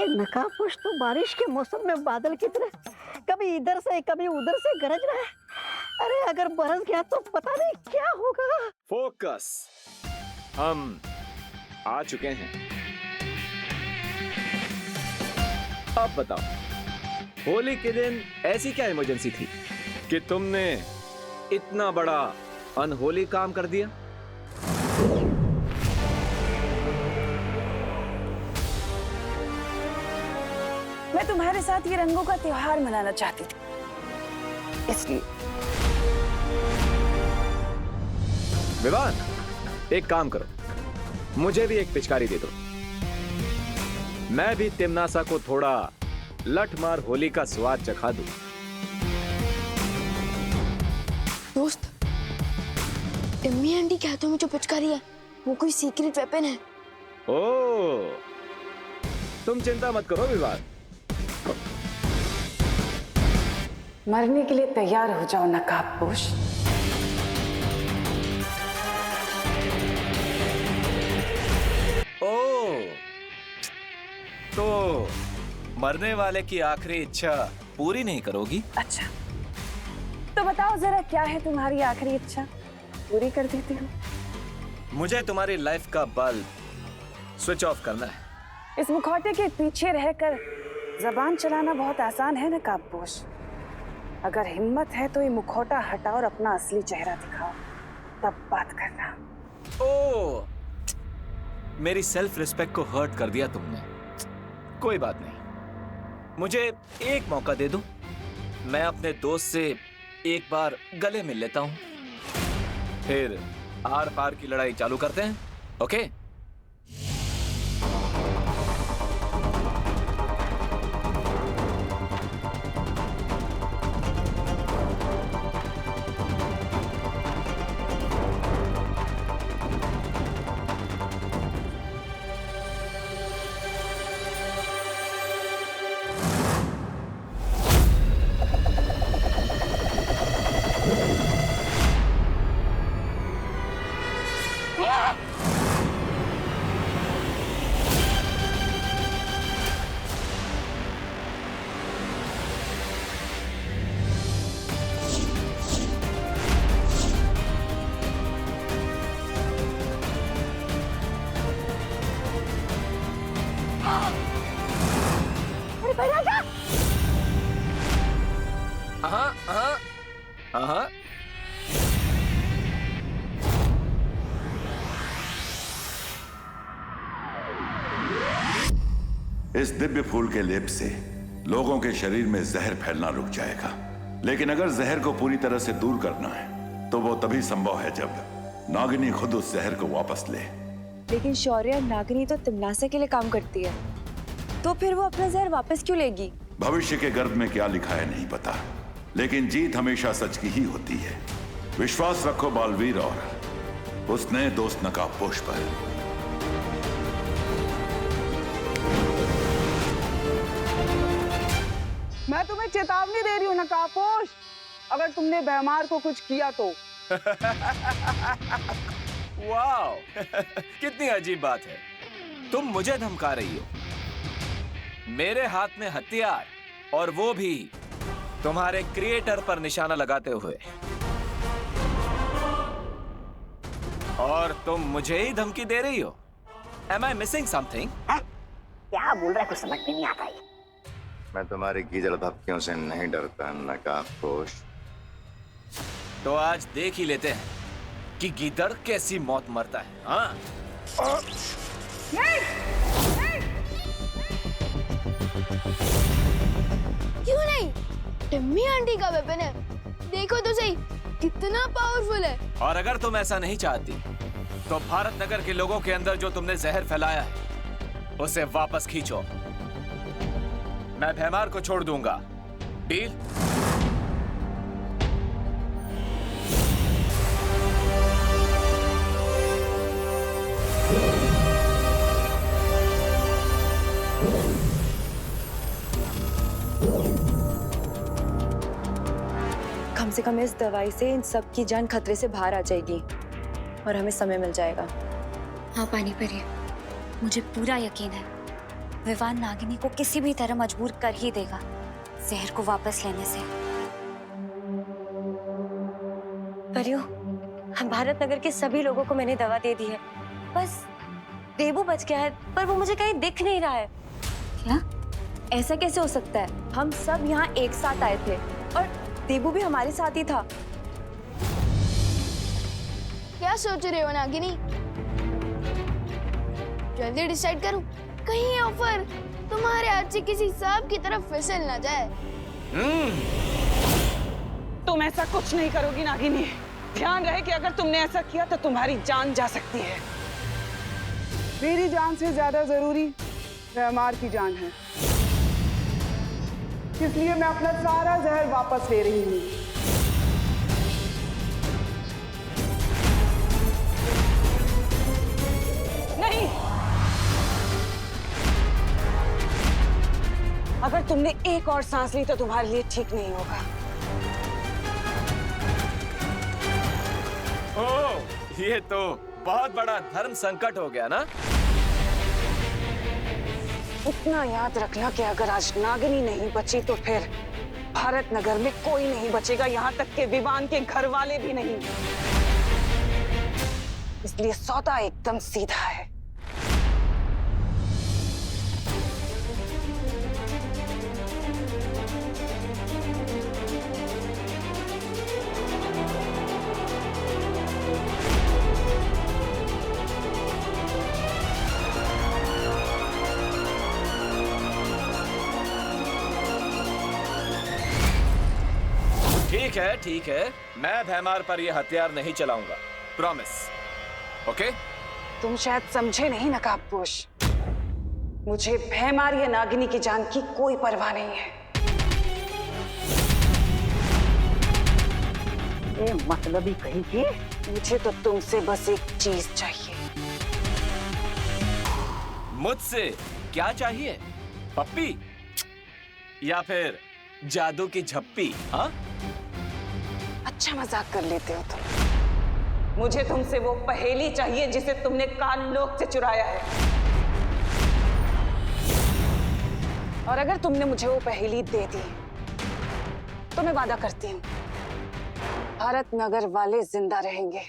ये नकाबपोश तो बारिश के मौसम में बादल की तरह कभी इधर से कभी उधर से गरज रहा है। अरे अगर बरस गया तो पता नहीं क्या होगा। फोकस, हम आ चुके हैं। अब बताओ, होली के दिन ऐसी क्या इमरजेंसी थी कि तुमने इतना बड़ा अनहोली काम कर दिया? मैं तुम्हारे साथ ये रंगों का त्योहार मनाना चाहती थी, इसलिए। विवान, एक काम करो, मुझे भी एक पिचकारी दे दो। मैं भी तिमनासा को थोड़ा लठमार होली का स्वाद चखा दूं। दोस्त, टिम्मी आंटी के हाथों में जो पिचकारी है वो कोई सीक्रेट वेपन है। ओह, तुम चिंता मत करो विवान। मरने के लिए तैयार हो जाओ नकाबपोश। ओह, तो मरने वाले की आखिरी इच्छा पूरी नहीं करोगी? अच्छा, तो बताओ जरा क्या है तुम्हारी आखिरी इच्छा, पूरी कर देती हूँ। मुझे तुम्हारी लाइफ का बल्ब स्विच ऑफ करना है। इस मुखौटे के पीछे रहकर जबान चलाना बहुत आसान है नकाबपोश। अगर हिम्मत है तो ये मुखौटा हटाओ और अपना असली चेहरा दिखाओ, तब बात करना। ओह, मेरी सेल्फ रिस्पेक्ट को हर्ट कर दिया तुमने। कोई बात नहीं, मुझे एक मौका दे दो। मैं अपने दोस्त से एक बार गले मिल लेता हूँ, फिर आर पार की लड़ाई चालू करते हैं। ओके? हाँ, इस दिव्य फूल के लेप से लोगों के शरीर में जहर फैलना रुक जाएगा। लेकिन अगर जहर को पूरी तरह से दूर करना है तो वो तभी संभव है जब नागिनी खुद उस जहर को वापस ले। लेकिन शौर्य, नागिनी तो तिमनासा के लिए काम करती है, तो फिर वो अपना जहर वापस क्यों लेगी? भविष्य के गर्भ में क्या लिखा है नहीं पता, लेकिन जीत हमेशा सच की ही होती है। विश्वास रखो बालवीर और उस नए दोस्त नकाबपोश पर। मैं तुम्हें चेतावनी दे रही हूँ नकाबपोश, अगर तुमने बेमार को कुछ किया तो। वाओ, कितनी अजीब बात है। तुम मुझे धमका रही हो, मेरे हाथ में हथियार, और वो भी तुम्हारे क्रिएटर पर निशाना लगाते हुए। और तुम मुझे ही धमकी दे रही हो? Am I missing something? क्या बोल रहा है, कुछ समझ में नहीं आता है। मैं तुम्हारी गीदड़ धमकियों से नहीं डरता नकाबपोश। तो आज देख ही लेते हैं कि गीदड़ कैसी मौत मरता है। हाँ? नहीं, नहीं। क्यों नहीं? टिम्मी आंटी का वेपन है, देखो तो सही कितना पावरफुल है। और अगर तुम ऐसा नहीं चाहती तो भारत नगर के लोगों के अंदर जो तुमने जहर फैलाया है उसे वापस खींचो। मैं भैमार को छोड़ दूंगा। डील? कम से कम इस दवाई से इन सब की जान खतरे से बाहर आ जाएगी और हमें समय मिल जाएगा। हाँ पानी परी, मुझे पूरा यकीन है विवान नागिनी को किसी भी तरह मजबूर कर ही देगा जहर को वापस लेने से। परियो, भारत नगर के सभी लोगों को मैंने दवा दे दी है, बस देबू बच गया है, पर वो मुझे कहीं दिख नहीं रहा है। क्या? ऐसा कैसे हो सकता है? हम सब यहाँ एक साथ आए थे और देबू भी हमारे साथ ही था। क्या सोच रहे हो नागिनी? जल्दी डिसाइड करो, कहीं ये ऑफर तुम्हारे हाथ से किसी सांप की तरफ फिसल ना जाए। तुम ऐसा कुछ नहीं करोगी नागिनी। ध्यान रहे कि अगर तुमने ऐसा किया तो तुम्हारी जान जा सकती है। मेरी जान से ज्यादा जरूरी रहमार की जान है, इसलिए मैं अपना सारा जहर वापस ले रही हूँ। नहीं, अगर तुमने एक और सांस ली तो तुम्हारे लिए ठीक नहीं होगा। ओह, ये तो बहुत बड़ा धर्म संकट हो गया ना। इतना याद रखना कि अगर आज नागिनी नहीं बची तो फिर भारत नगर में कोई नहीं बचेगा, यहाँ तक के विवान के घर वाले भी नहीं। इसलिए सौदा एकदम सीधा है। ठीक है, मैं भैमार पर यह हथियार नहीं चलाऊंगा, प्रॉमिस। ओके? तुम शायद समझे नहीं नकाबपोश, मुझे भैमार या नागिनी की जान की कोई परवाह नहीं है। ये मतलब ही कहीं की। मुझे तो तुमसे बस एक चीज चाहिए। मुझसे क्या चाहिए? पप्पी या फिर जादू की झप्पी? हाँ, अच्छा मजाक कर लेते हो तुम। मुझे तुमसे वो पहेली चाहिए जिसे तुमने काल लोक से चुराया है। और अगर तुमने मुझे वो पहेली दे दी तो मैं वादा करती हूँ भारत नगर वाले जिंदा रहेंगे।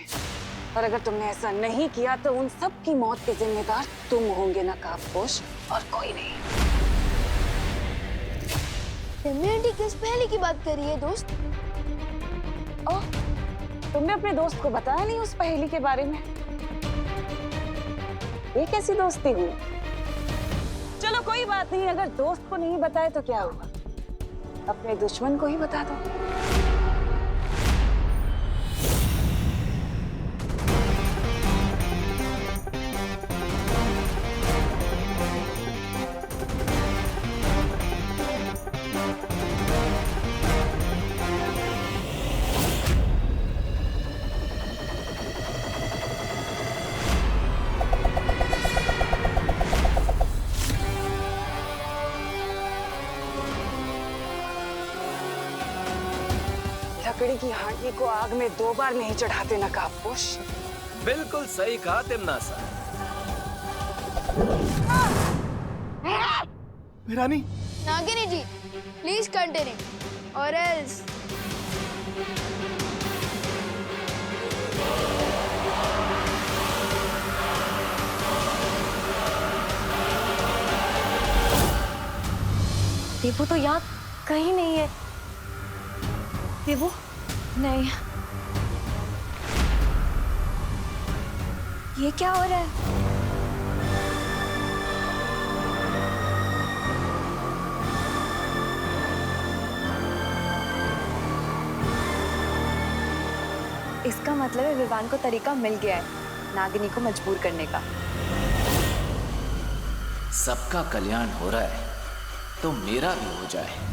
और अगर तुमने ऐसा नहीं किया तो उन सब की मौत के जिम्मेदार तुम होंगे नकाबपोश, और कोई नहीं। टिम्मी आंटी किस पहेली की बात कर रही है दोस्त? ओह, तुमने अपने दोस्त को बताया नहीं उस पहेली के बारे में? ये कैसी दोस्ती हुई? चलो कोई बात नहीं, अगर दोस्त को नहीं बताए तो क्या हुआ, अपने दुश्मन को ही बता दो। लकड़ी की हांडी को आग में 2 बार नहीं चढ़ाते नकाबपोश। बिल्कुल सही कहा तिमनासा। रानी, नागिनी जी, प्लीज कंटिन्यू और एल्स। देबू तो यहाँ कहीं नहीं है। देबू नहीं, ये क्या हो रहा है? इसका मतलब है विवान को तरीका मिल गया है नागिनी को मजबूर करने का। सबका कल्याण हो रहा है तो मेरा भी हो जाए।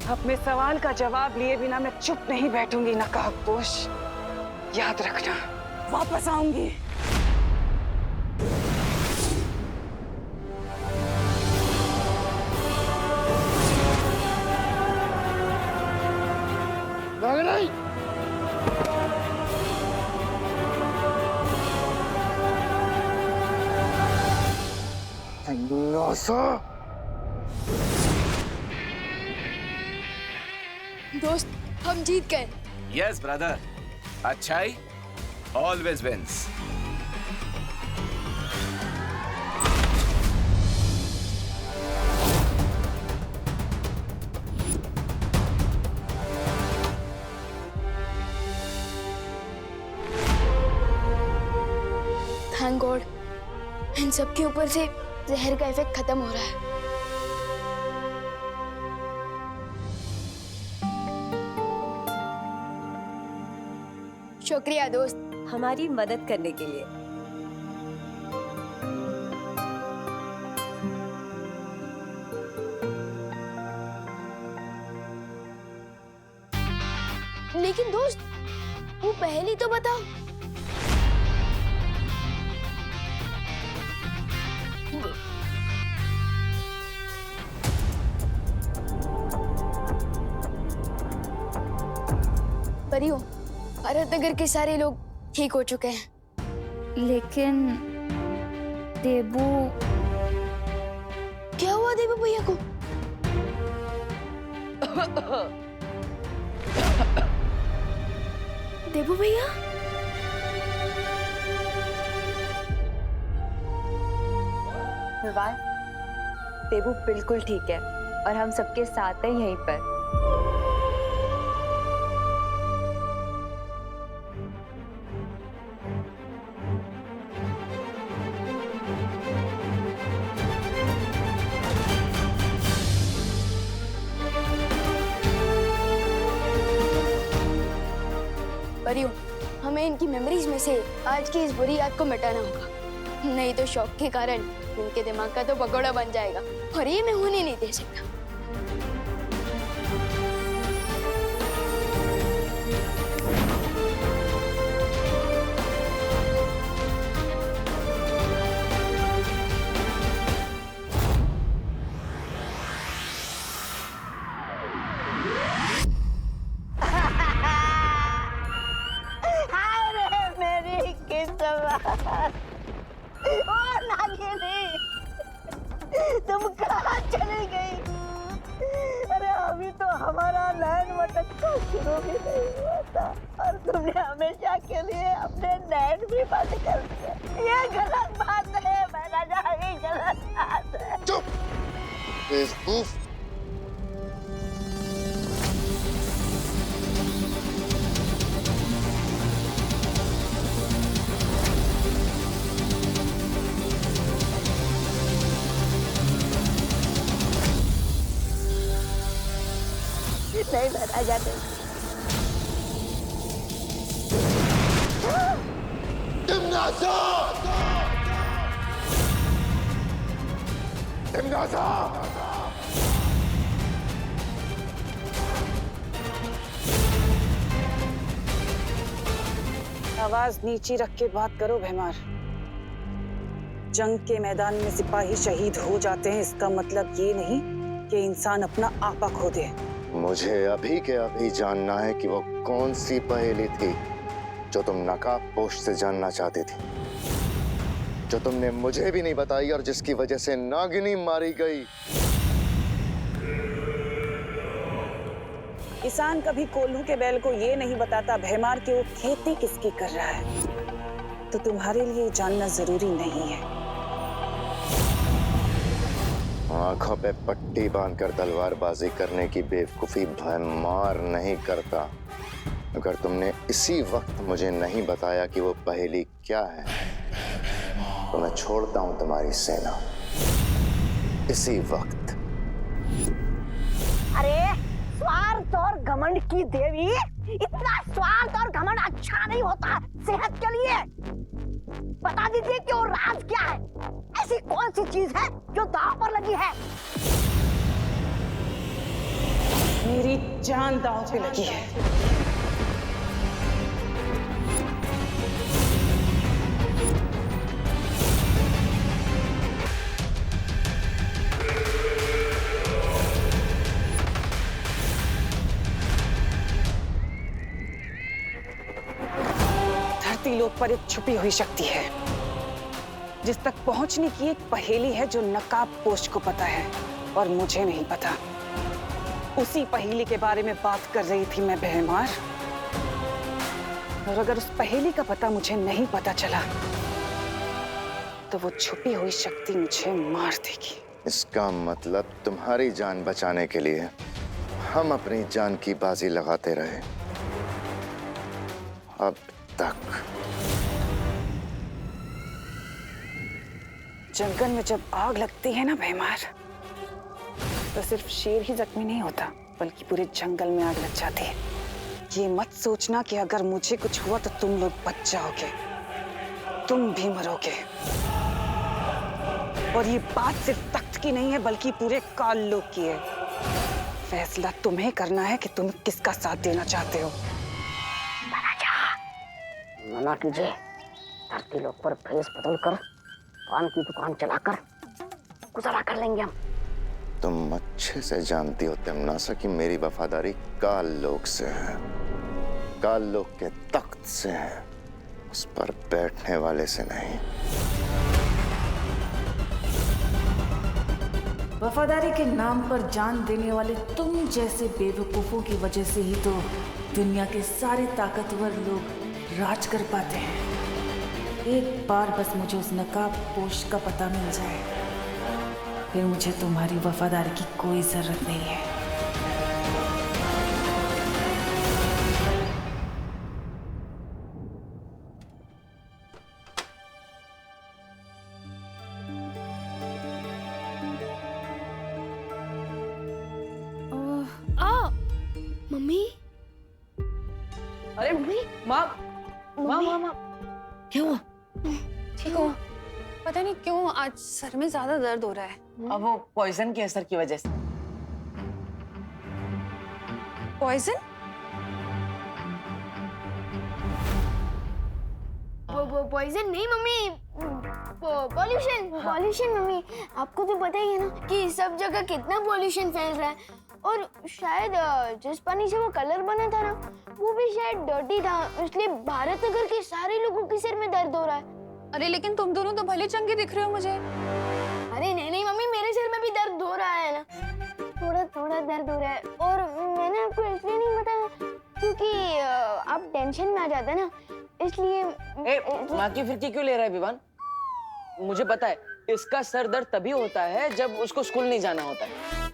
अपने सवाल का जवाब लिए बिना मैं चुप नहीं बैठूंगी नकाबपोश। याद रखना, वापस आऊंगी। जिज्ञासा। दोस्त हम जीत गए। यस ब्रदर, अच्छाई ऑलवेज विंस। थैंक गॉड, इन सब के ऊपर से जहर का इफेक्ट खत्म हो रहा है। शुक्रिया दोस्त, हमारी मदद करने के लिए। लेकिन दोस्त वो पहेली तो बताओ। परियों, भारत नगर के सारे लोग ठीक हो चुके हैं, लेकिन देबू। क्या हुआ देबू भैया को? देबू भैया? देबू बिल्कुल ठीक है और हम सबके साथ हैं यहीं पर। परियों, हमें इनकी मेमोरीज में से आज की इस बुरी याद को मिटाना होगा, नहीं तो शौक के कारण इनके दिमाग का तो पकौड़ा बन जाएगा और ये मैं होने नहीं दे सकता। तुम कहाँ चली गई? अरे अभी तो हमारा नैन मटक्का शुरू भी नहीं हुआ था और तुमने हमेशा के लिए अपने नैन भी बंद कर दिए। ये गलत बात है मेरा जा, ये गलत बात है। चुप बेवकूफ। नहीं बैठा जाते। आवाज नीची रख के बात करो भैमार। जंग के मैदान में सिपाही शहीद हो जाते हैं, इसका मतलब ये नहीं कि इंसान अपना आपा खो दे। मुझे अभी के अभी जानना है कि वो कौन सी पहेली थी जो तुम नकाबपोश से जानना चाहती थी, जो तुमने मुझे भी नहीं बताई और जिसकी वजह से नागिनी मारी गई। किसान कभी कोल्हू के बैल को ये नहीं बताता भैमार कि वो खेती किसकी कर रहा है, तो तुम्हारे लिए जानना जरूरी नहीं है। आंखों पे पट्टी बांधकर तलवारबाजी करने की बेवकूफी भैमार नहीं करता। अगर तुमने इसी वक्त मुझे नहीं बताया कि वो पहेली क्या है, तो मैं छोड़ता हूं तुम्हारी सेना इसी वक्त। अरे स्वार्थ और घमंड की देवी, इतना स्वार्थ और घमंड अच्छा नहीं होता सेहत के लिए। बता दीजिए कि वो राज क्या है, ऐसी कौन सी चीज है जो दांव पर लगी है? मेरी जान दांव पे लगी है। धरती लोक पर एक छुपी हुई शक्ति है जिस तक पहुंचने की एक पहेली है जो नकाबपोश को पता है और मुझे नहीं पता। उसी पहेली के बारे में बात कर रही थी मैं बेहमार। और अगर उस पहेली का पता मुझे नहीं पता चला तो वो छुपी हुई शक्ति मुझे मार देगी। इसका मतलब तुम्हारी जान बचाने के लिए हम अपनी जान की बाजी लगाते रहे अब तक। जंगल में जब आग लगती है ना बेहमार, तो सिर्फ शेर ही जख्मी नहीं होता बल्कि पूरे जंगल में आग लग जाती है। ये मत सोचना कि अगर मुझे कुछ हुआ तो तुम लोग बच जाओगे, तुम भी मरोगे। और ये बात सिर्फ तख्त की नहीं है बल्कि पूरे काल लोक की है। फैसला तुम्हें करना है कि तुम किसका साथ देना चाहते हो। मना कीजिए, धरती लोक पर भेष बदल कर पान की दुकान चलाकर गुजारा कर लेंगे हम। तुम अच्छे से जानती हो तिमनासा कि मेरी वफादारी काल लोक से है, काल लोक के तख्त से है, उस पर बैठने वाले से नहीं। वफादारी के नाम पर जान देने वाले तुम जैसे बेवकूफों की वजह से ही तो दुनिया के सारे ताकतवर लोग राज कर पाते हैं। एक बार बस मुझे उस नकाबपोश का पता मिल जाए, फिर मुझे तुम्हारी वफादारी की कोई जरूरत नहीं है। मम्मी, अरे मम्मी, माँ, मम्मी, क्या हुआ? ठीक हो? पता नहीं क्यों आज सर में ज्यादा दर्द हो रहा है। अब वो पॉइजन के असर की वजह से। पॉइजन? वो पॉइजन नहीं मम्मी, पॉल्यूशन। पॉल्यूशन मम्मी, आपको तो पता ही है ना कि सब जगह कितना पॉल्यूशन फैल रहा है। और शायद जिस पानी से वो कलर बना था ना, वो भी शायद डर्टी था, इसलिए भारत नगर के सारे लोगों के सिर में दर्द हो रहा है। अरे लेकिन तुम दोनों तो भले चंगे दिख रहे हो मुझे। अरे नहीं मम्मी, मेरे सिर में भी दर्द हो रहा है ना, थोड़ा थोड़ा दर्द हो रहा है। और मैंने आपको इसलिए नहीं बताया क्योंकि आप टेंशन में आ जाते हैं ना, इसलिए। माँ की फिरकी क्यों ले रहा है विवान? मुझे पता है इसका सर दर्द तभी होता है जब उसको स्कूल नहीं जाना होता है।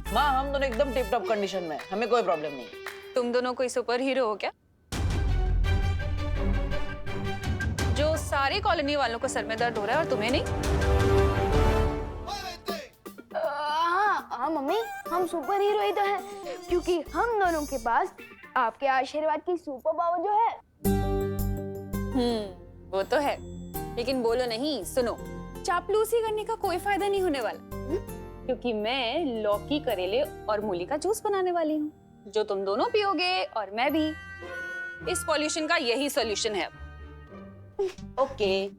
माँ, हम दोनों एकदम टिप टॉप कंडीशन में, हमें कोई प्रॉब्लम नहीं। तुम दोनों कोई सुपर हीरो हो क्या, जो सारे कॉलोनी वालों को सर में दर्द हो रहा है और तुम्हें नहीं? हाँ मम्मी, हम सुपर हीरो ही तो हैं, क्योंकि हम दोनों के पास आपके आशीर्वाद की सुपर पावर जो है। वो तो है, लेकिन बोलो नहीं, सुनो, चापलूसी करने का कोई फायदा नहीं होने वाला। क्योंकि मैं लौकी, करेले और मूली का जूस बनाने वाली हूँ, जो तुम दोनों पियोगे और मैं भी। इस पॉल्यूशन का यही सॉल्यूशन है। ओके।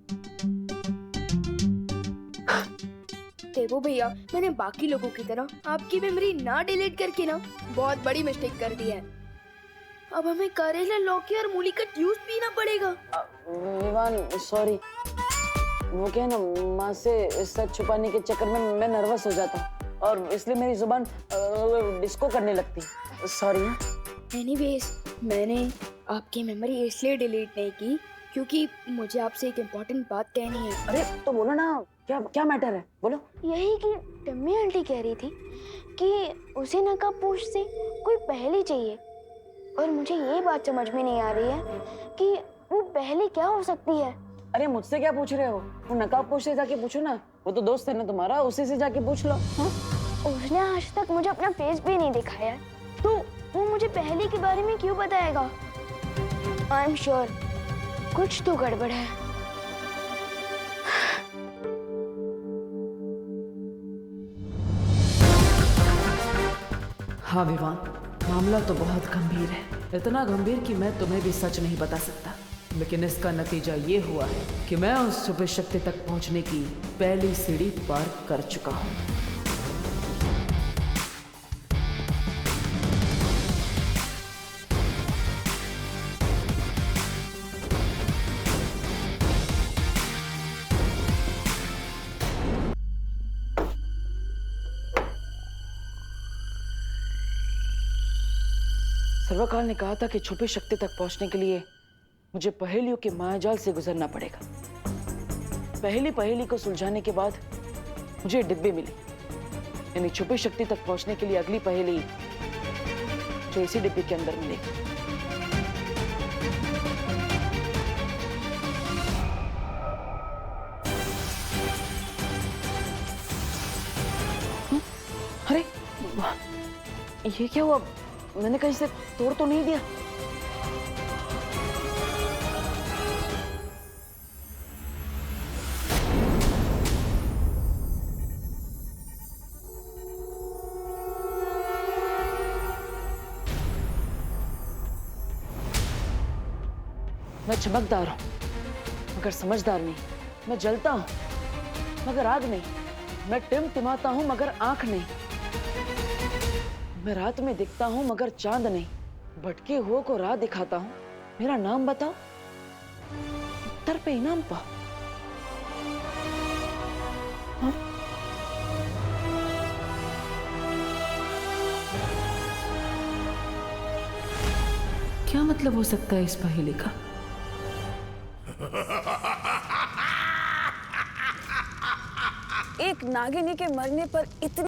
देवो भैया, मैंने बाकी लोगों की तरह आपकी मेमोरी ना डिलीट करके ना बहुत बड़ी मिस्टेक कर दी है। अब हमें करेला, लौकी और मूली का जूस पीना पड़ेगा। विवान सॉरी, वो क्या है ना, माँ से सच छुपाने के चक्कर में मैं नर्वस हो जाता और इसलिए मेरी जुबान डिस्को करने लगती। सॉरी। एनीवेज, मैंने आपकी मेमोरी इसलिए डिलीट नहीं की क्योंकि मुझे आपसे एक इम्पोर्टेंट बात कहनी है। अरे तो बोलो ना, क्या मैटर है, बोलो। यही कि टम्मी आंटी कह रही थी कि उसे नकाबपोश से कोई पहेली चाहिए, और मुझे ये बात समझ में नहीं आ रही है कि वो पहेली क्या हो सकती है। अरे मुझसे क्या पूछ रहे हो? वो नकाबपोश से जाके पूछो ना, वो तो दोस्त है ना तुम्हारा, उसी से जाके पूछ लो। उसने आज तक मुझे अपना फेस भी नहीं दिखाया, तो वो मुझे पहेली के बारे में क्यों बताएगा? आई एम श्योर कुछ तो गड़बड़ है। हाँ विवान, मामला तो बहुत गंभीर है, इतना गंभीर कि मैं तुम्हें भी सच नहीं बता सकता। लेकिन इसका नतीजा ये हुआ है कि मैं उस छुपी शक्ति तक पहुंचने की पहली सीढ़ी पार कर चुका हूं। सर्वकाल ने कहा था कि छुपी शक्ति तक पहुंचने के लिए मुझे पहेलियों के मायाजाल से गुजरना पड़ेगा। पहेली को सुलझाने के बाद मुझे डिब्बे मिली, यानी छुपी शक्ति तक पहुंचने के लिए अगली पहेली जो इसी डिब्बे के अंदर मिलेगी। अरे ये क्या हुआ? मैंने कहीं से तोड़ तो नहीं दिया? मैं चमकदार हूं मगर समझदार नहीं। मैं जलता हूं मगर आग नहीं। मैं टिमटिमाता हूं मगर आंख नहीं। मैं रात में दिखता हूं मगर चांद नहीं। भटके हुओं को राह दिखाता हूं। मेरा नाम बताओ, उत्तर पे इनाम पाओ। हाँ? क्या मतलब हो सकता है इस पहेली का? एक नागिनी के मरने पर इतनी